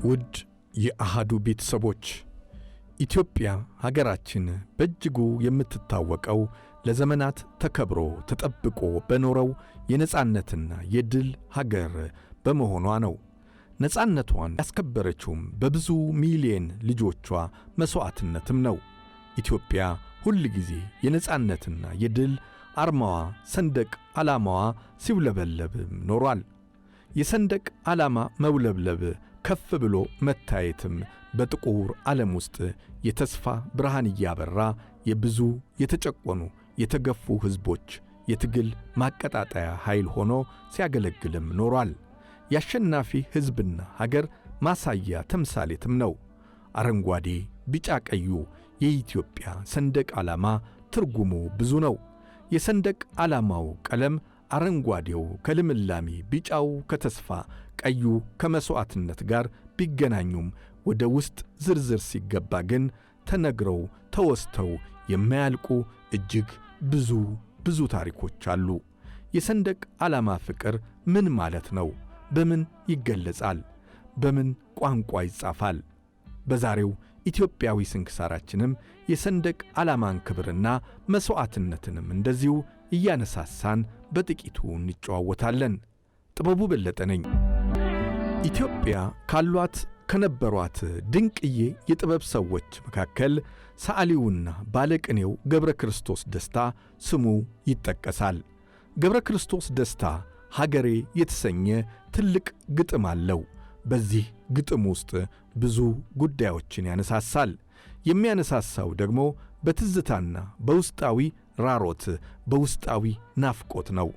ውድ የአሃዱ ቤተሰቦች ኢትዮጵያ ሀገራችን በእጅጉ የምትታወቀው ለዘመናት ተከብሮ ተጠብቆ በኖረው የነጻነትና የድል ሀገር በመሆኗ ነው። ነጻነቷን ያስከበረችውም በብዙ ሚሊዮን ልጆቿ መስዋዕትነትም ነው። ኢትዮጵያ ሁል ጊዜ የነጻነትና የድል አርማዋ ሰንደቅ ዓላማዋ ሲውለበለብም ኖሯል። የሰንደቅ ዓላማ መውለብለብ ከፍ ብሎ መታየትም በጥቁር ዓለም ውስጥ የተስፋ ብርሃን እያበራ የብዙ የተጨቆኑ የተገፉ ሕዝቦች የትግል ማቀጣጣያ ኃይል ሆኖ ሲያገለግልም ኖሯል። የአሸናፊ ሕዝብና ሀገር ማሳያ ተምሳሌትም ነው። አረንጓዴ፣ ቢጫ፣ ቀዩ የኢትዮጵያ ሰንደቅ ዓላማ ትርጉሙ ብዙ ነው። የሰንደቅ ዓላማው ቀለም አረንጓዴው ከልምላሜ፣ ቢጫው ከተስፋ፣ ቀዩ ከመስዋዕትነት ጋር ቢገናኙም ወደ ውስጥ ዝርዝር ሲገባ ግን ተነግረው ተወስተው የማያልቁ እጅግ ብዙ ታሪኮች አሉ። የሰንደቅ ዓላማ ፍቅር ምን ማለት ነው? በምን ይገለጻል? በምን ቋንቋ ይጻፋል? በዛሬው ኢትዮጵያዊ ስንክሳራችንም የሰንደቅ ዓላማን ክብርና መስዋዕትነትንም እንደዚሁ እያነሳሳን በጥቂቱ እንጨዋወታለን። ጥበቡ በለጠ ነኝ። ኢትዮጵያ ካሏት ከነበሯት ድንቅዬ የጥበብ ሰዎች መካከል ሰዓሊውና ባለቅኔው ገብረ ክርስቶስ ደስታ ስሙ ይጠቀሳል። ገብረ ክርስቶስ ደስታ ሀገሬ የተሰኘ ትልቅ ግጥም አለው። በዚህ ግጥም ውስጥ ብዙ ጉዳዮችን ያነሳሳል። የሚያነሳሳው ደግሞ በትዝታና በውስጣዊ ራሮት በውስጣዊ ናፍቆት ነው።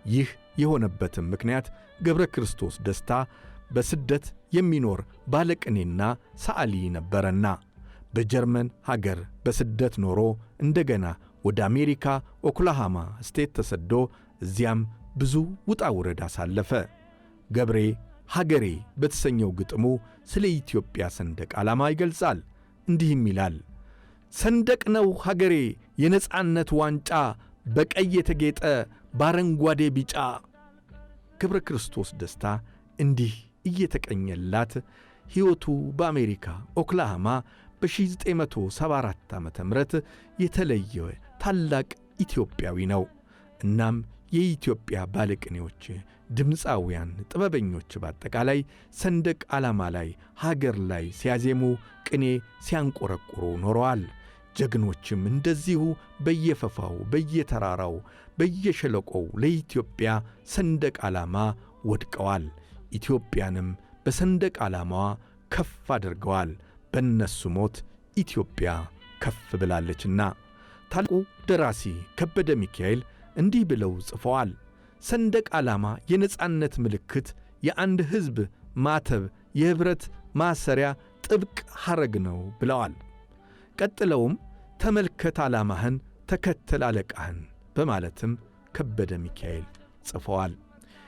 ይህ የሆነበትም ምክንያት ገብረ ክርስቶስ ደስታ በስደት የሚኖር ባለቅኔና ሰዓሊ ነበረና በጀርመን ሀገር በስደት ኖሮ እንደገና ወደ አሜሪካ ኦክላሃማ ስቴት ተሰዶ እዚያም ብዙ ውጣ ውረድ አሳለፈ። ገብሬ ሀገሬ በተሰኘው ግጥሙ ስለ ኢትዮጵያ ሰንደቅ ዓላማ ይገልጻል። እንዲህም ይላል። ሰንደቅ ነው ሀገሬ የነጻነት ዋንጫ በቀይ የተጌጠ ባረንጓዴ ቢጫ። ገብረ ክርስቶስ ደስታ እንዲህ እየተቀኘላት ሕይወቱ በአሜሪካ ኦክላሃማ በ1974 ዓ.ም የተለየ ታላቅ ኢትዮጵያዊ ነው። እናም የኢትዮጵያ ባለቅኔዎች፣ ድምፃውያን፣ ጥበበኞች በአጠቃላይ ሰንደቅ ዓላማ ላይ ሀገር ላይ ሲያዜሙ ቅኔ ሲያንቆረቁሩ ኖረዋል። ጀግኖችም እንደዚሁ በየፈፋው በየተራራው በየሸለቆው ለኢትዮጵያ ሰንደቅ ዓላማ ወድቀዋል። ኢትዮጵያንም በሰንደቅ ዓላማዋ ከፍ አድርገዋል። በእነሱ ሞት ኢትዮጵያ ከፍ ብላለችና። ታላቁ ደራሲ ከበደ ሚካኤል እንዲህ ብለው ጽፈዋል። ሰንደቅ ዓላማ የነጻነት ምልክት፣ የአንድ ሕዝብ ማተብ፣ የኅብረት ማሰሪያ ጥብቅ ሐረግ ነው ብለዋል። ቀጥለውም ተመልከት ዓላማህን፣ ተከተል አለቃህን በማለትም ከበደ ሚካኤል ጽፈዋል።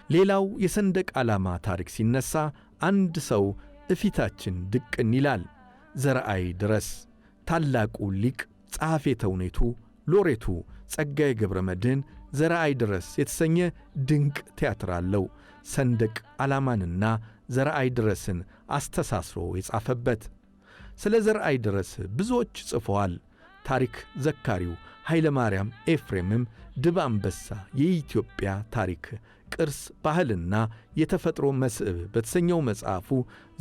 ሌላው የሰንደቅ ዓላማ ታሪክ ሲነሳ አንድ ሰው እፊታችን ድቅን ይላል። ዘርአይ ድረስ ታላቁ ሊቅ ጸሐፌ ተውኔቱ ሎሬቱ ጸጋዬ ገብረ መድኅን ዘርአይ ድረስ የተሰኘ ድንቅ ቲያትር አለው። ሰንደቅ ዓላማንና ዘርአይ ድረስን አስተሳስሮ የጻፈበት። ስለ ዘርአይ ድረስ ብዙዎች ጽፈዋል። ታሪክ ዘካሪው ኃይለ ማርያም ኤፍሬምም ድብ አንበሳ የኢትዮጵያ ታሪክ ቅርስ፣ ባህልና የተፈጥሮ መስዕብ በተሰኘው መጽሐፉ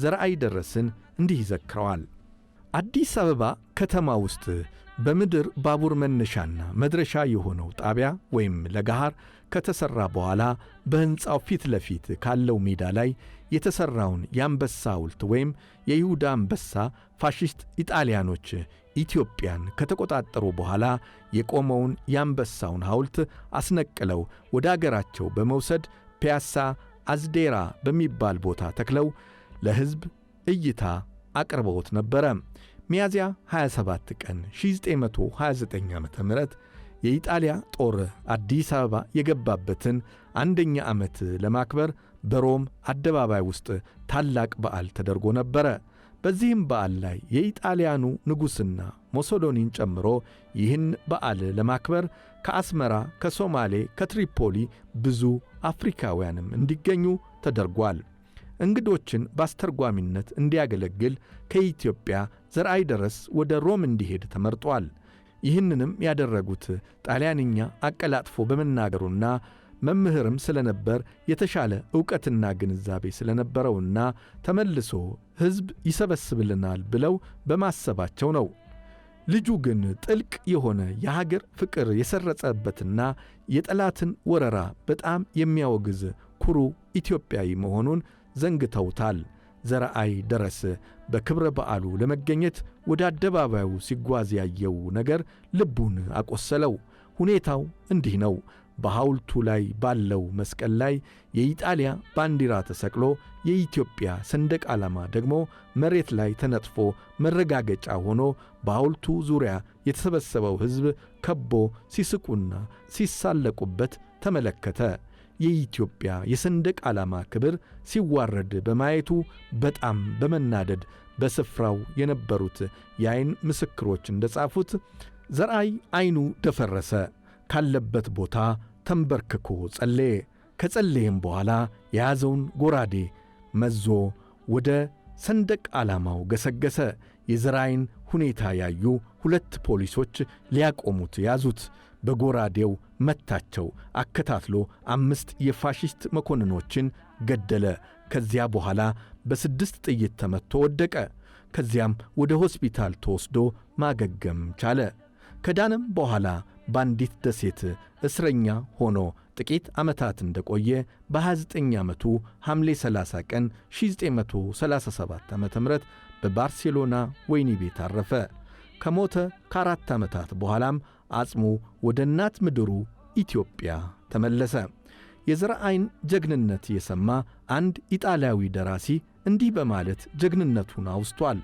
ዘርአይ ድረስን እንዲህ ይዘክረዋል። አዲስ አበባ ከተማ ውስጥ በምድር ባቡር መነሻና መድረሻ የሆነው ጣቢያ ወይም ለጋሃር ከተሠራ በኋላ በሕንፃው ፊት ለፊት ካለው ሜዳ ላይ የተሠራውን የአንበሳ ሐውልት ወይም የይሁዳ አንበሳ ፋሽስት ኢጣሊያኖች ኢትዮጵያን ከተቆጣጠሩ በኋላ የቆመውን የአንበሳውን ሐውልት አስነቅለው ወደ አገራቸው በመውሰድ ፒያሳ አዝዴራ በሚባል ቦታ ተክለው ለሕዝብ እይታ አቅርበውት ነበረ። ሚያዝያ 27 ቀን 1929 ዓ.ም የኢጣሊያ ጦር አዲስ አበባ የገባበትን አንደኛ ዓመት ለማክበር በሮም አደባባይ ውስጥ ታላቅ በዓል ተደርጎ ነበረ። በዚህም በዓል ላይ የኢጣሊያኑ ንጉሥና ሞሶሎኒን ጨምሮ ይህን በዓል ለማክበር ከአስመራ፣ ከሶማሌ፣ ከትሪፖሊ ብዙ አፍሪካውያንም እንዲገኙ ተደርጓል። እንግዶችን ባስተርጓሚነት እንዲያገለግል ከኢትዮጵያ ዘርአይ ደረስ ወደ ሮም እንዲሄድ ተመርጧል። ይህንንም ያደረጉት ጣሊያንኛ አቀላጥፎ በመናገሩና መምህርም ስለነበር የተሻለ ዕውቀትና ግንዛቤ ስለነበረውና ተመልሶ ሕዝብ ይሰበስብልናል ብለው በማሰባቸው ነው። ልጁ ግን ጥልቅ የሆነ የሀገር ፍቅር የሰረጸበትና የጠላትን ወረራ በጣም የሚያወግዝ ኩሩ ኢትዮጵያዊ መሆኑን ዘንግተውታል። ዘርአይ ደረስ በክብረ በዓሉ ለመገኘት ወደ አደባባዩ ሲጓዝ ያየው ነገር ልቡን አቆሰለው። ሁኔታው እንዲህ ነው። በሐውልቱ ላይ ባለው መስቀል ላይ የኢጣሊያ ባንዲራ ተሰቅሎ የኢትዮጵያ ሰንደቅ ዓላማ ደግሞ መሬት ላይ ተነጥፎ መረጋገጫ ሆኖ በሐውልቱ ዙሪያ የተሰበሰበው ሕዝብ ከቦ ሲስቁና ሲሳለቁበት ተመለከተ። የኢትዮጵያ የሰንደቅ ዓላማ ክብር ሲዋረድ በማየቱ በጣም በመናደድ በስፍራው የነበሩት የዓይን ምስክሮች እንደጻፉት ዘርአይ ዓይኑ ደፈረሰ። ካለበት ቦታ ተንበርክኮ ጸለየ። ከጸለየም በኋላ የያዘውን ጎራዴ መዞ ወደ ሰንደቅ ዓላማው ገሰገሰ። የዘርአይን ሁኔታ ያዩ 2 ፖሊሶች ሊያቆሙት ያዙት። በጎራዴው መታቸው። አከታትሎ 5 የፋሽስት መኮንኖችን ገደለ። ከዚያ በኋላ በ6 ጥይት ተመትቶ ወደቀ። ከዚያም ወደ ሆስፒታል ተወስዶ ማገገም ቻለ። ከዳንም በኋላ በአንዲት ደሴት እስረኛ ሆኖ ጥቂት ዓመታት እንደቆየ በ29 ዓመቱ ሐምሌ 30 ቀን 1937 ዓ.ም በባርሴሎና ወይኒ ቤት አረፈ። ከሞተ ከ4 ዓመታት በኋላም አጽሙ ወደ እናት ምድሩ ኢትዮጵያ ተመለሰ። የዘርአይን ጀግንነት የሰማ አንድ ኢጣሊያዊ ደራሲ እንዲህ በማለት ጀግንነቱን አውስቷል።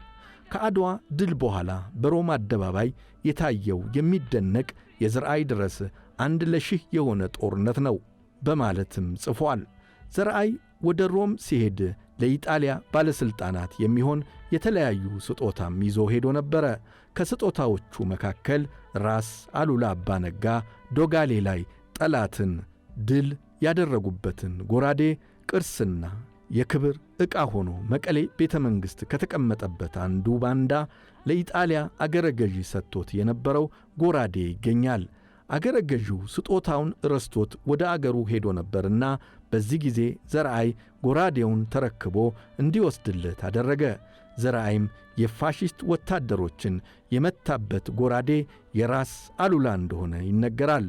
ከአድዋ ድል በኋላ በሮም አደባባይ የታየው የሚደነቅ የዘርአይ ድረስ 1,000 የሆነ ጦርነት ነው በማለትም ጽፏል። ዘርአይ ወደ ሮም ሲሄድ ለኢጣሊያ ባለሥልጣናት የሚሆን የተለያዩ ስጦታም ይዞ ሄዶ ነበረ። ከስጦታዎቹ መካከል ራስ አሉላ አባ ነጋ ዶጋሌ ላይ ጠላትን ድል ያደረጉበትን ጎራዴ ቅርስና የክብር ዕቃ ሆኖ መቀሌ ቤተ መንግሥት ከተቀመጠበት አንዱ ባንዳ ለኢጣሊያ አገረ ገዢ ሰጥቶት የነበረው ጎራዴ ይገኛል። አገረ ገዢው ስጦታውን ረስቶት ወደ አገሩ ሄዶ ነበርና በዚህ ጊዜ ዘርአይ ጎራዴውን ተረክቦ እንዲወስድለት አደረገ። ዘርአይም የፋሽስት ወታደሮችን የመታበት ጎራዴ የራስ አሉላ እንደሆነ ይነገራል።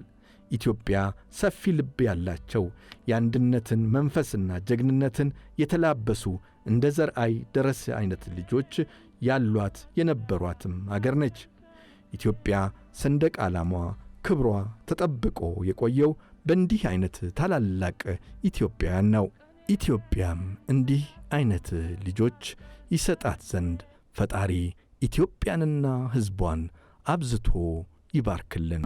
ኢትዮጵያ ሰፊ ልብ ያላቸው የአንድነትን መንፈስና ጀግንነትን የተላበሱ እንደ ዘርአይ ደረስ አይነት ልጆች ያሏት የነበሯትም አገር ነች። ኢትዮጵያ ሰንደቅ ዓላማዋ ክብሯ ተጠብቆ የቆየው በእንዲህ አይነት ታላላቅ ኢትዮጵያውያን ነው። ኢትዮጵያም እንዲህ አይነት ልጆች ይሰጣት ዘንድ ፈጣሪ ኢትዮጵያንና ሕዝቧን አብዝቶ ይባርክልን።